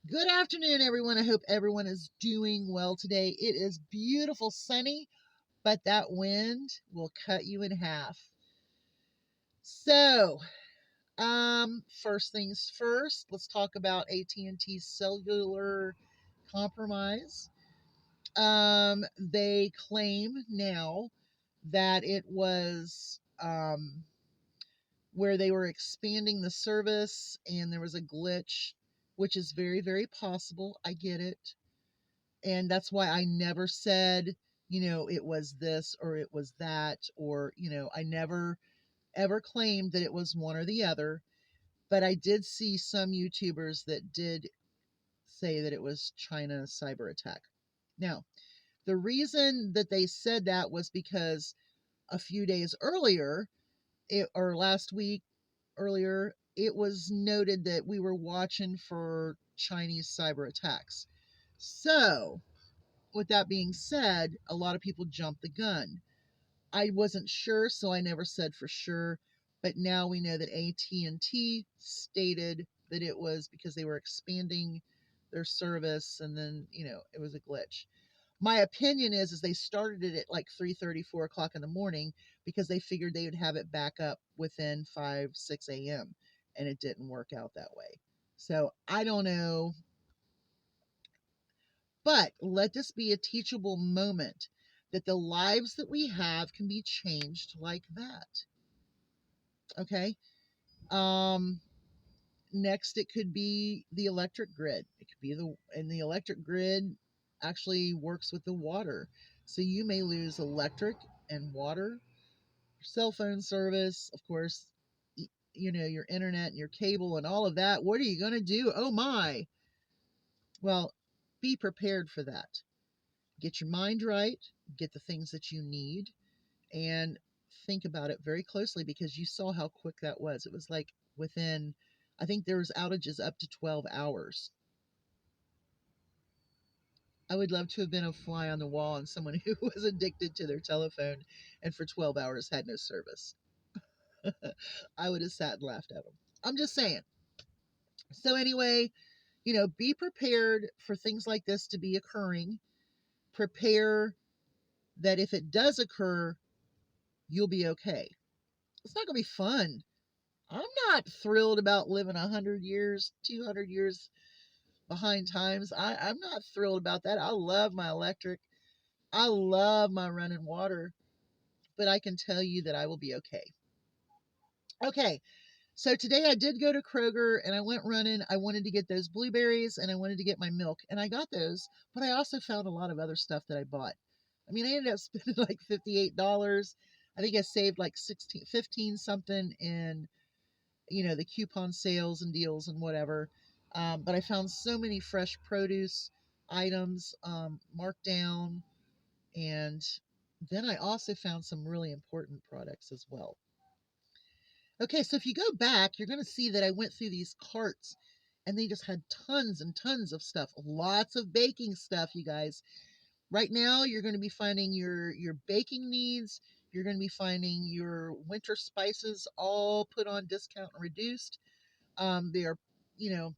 Good afternoon, everyone. I hope everyone is doing well today. It is beautiful, sunny, but that wind will cut you in half. So, first things first, let's talk about AT&T's cellular compromise. They claim now that it was where they were expanding the service and there was a glitch, which is very, very possible. I get it. And that's why I never said, it was this or it was that, or, I never ever claimed that it was one or the other. But I did see some YouTubers that did say that it was China cyber attack. Now, the reason that they said that was because a few days earlier, or last week earlier, it was noted that we were watching for Chinese cyber attacks. So, with that being said, a lot of people jumped the gun. I wasn't sure, so I never said for sure. But now we know that AT&T stated that it was because they were expanding their service, and then it was a glitch. My opinion is they started it at like 3:30, 4 o'clock in the morning because they figured they would have it back up within 5, 6 a.m. and it didn't work out that way. So I don't know. But let this be a teachable moment that the lives that we have can be changed like that. Okay. Um, Next, it could be the electric grid. It could be and the electric grid actually works with the water. So you may lose electric and water, cell phone service, of course, your internet and your cable and all of that. What are you going to do? Oh my. Well, be prepared for that. Get your mind right, get the things that you need, and think about it very closely because you saw how quick that was. It was like within, I think there was outages up to 12 hours. I would love to have been a fly on the wall and someone who was addicted to their telephone and for 12 hours had no service. I would have sat and laughed at them. I'm just saying. So, anyway, be prepared for things like this to be occurring. Prepare that if it does occur, you'll be okay. It's not going to be fun. I'm not thrilled about living 100 years, 200 years behind times. I'm not thrilled about that. I love my electric. I love my running water, but I can tell you that I will be okay. Okay, so today I did go to Kroger and I went running. I wanted to get those blueberries and I wanted to get my milk, and I got those, but I also found a lot of other stuff that I bought. I mean, I ended up spending like $58. I think I saved like 16, 15 something in the coupon sales and deals and whatever. But I found so many fresh produce items marked down. And then I also found some really important products as well. Okay, so if you go back, you're going to see that I went through these carts and they just had tons and tons of stuff. Lots of baking stuff, you guys. Right now, you're going to be finding your baking needs. You're going to be finding your winter spices all put on discount and reduced. They are, you know,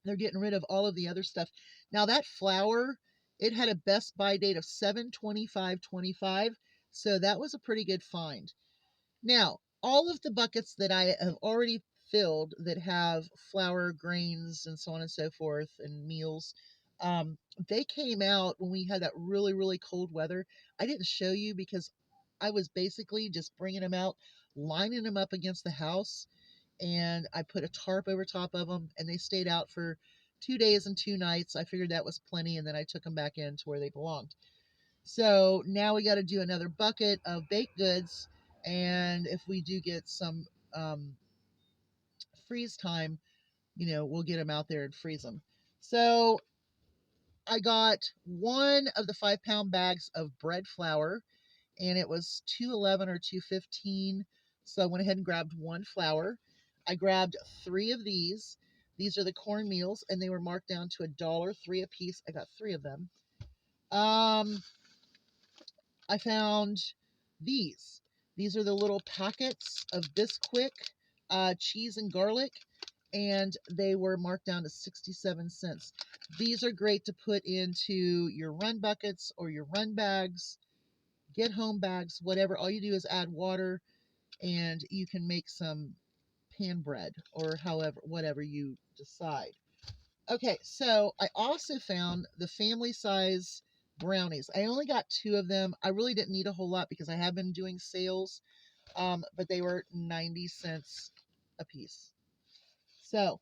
they're getting rid of all of the other stuff. Now that flour, it had a best buy date of 7/25/25, so that was a pretty good find. Now, all of the buckets that I have already filled that have flour, grains, and so on and so forth, and meals, they came out when we had that really, really cold weather. I didn't show you because I was basically just bringing them out, lining them up against the house, and I put a tarp over top of them, and they stayed out for 2 days and 2 nights. I figured that was plenty, and then I took them back in to where they belonged. So now we got to do another bucket of baked goods, and if we do get some freeze time, we'll get them out there and freeze them. So I got one of the 5 pound bags of bread flour, and it was $2.11 or $2.15. So I went ahead and grabbed one flour. I grabbed three of these. These are the cornmeals, and they were marked down to $1.03 a piece. I got three of them. I found these. These are the little packets of Bisquick cheese and garlic, and they were marked down to 67 cents. These are great to put into your run buckets or your run bags, get home bags, whatever. All you do is add water and you can make some pan bread or however, whatever you decide. Okay, so I also found the family size brownies. I only got 2 of them. I really didn't need a whole lot because I have been doing sales, but they were 90 cents a piece. So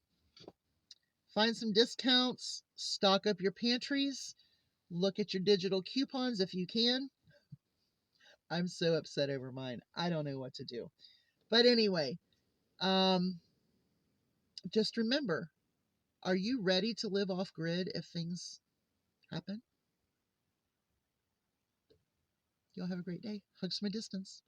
find some discounts, stock up your pantries, look at your digital coupons if you can. I'm so upset over mine. I don't know what to do. But anyway, um, just remember, are you ready to live off grid if things happen? Y'all have a great day. Hugs from a distance.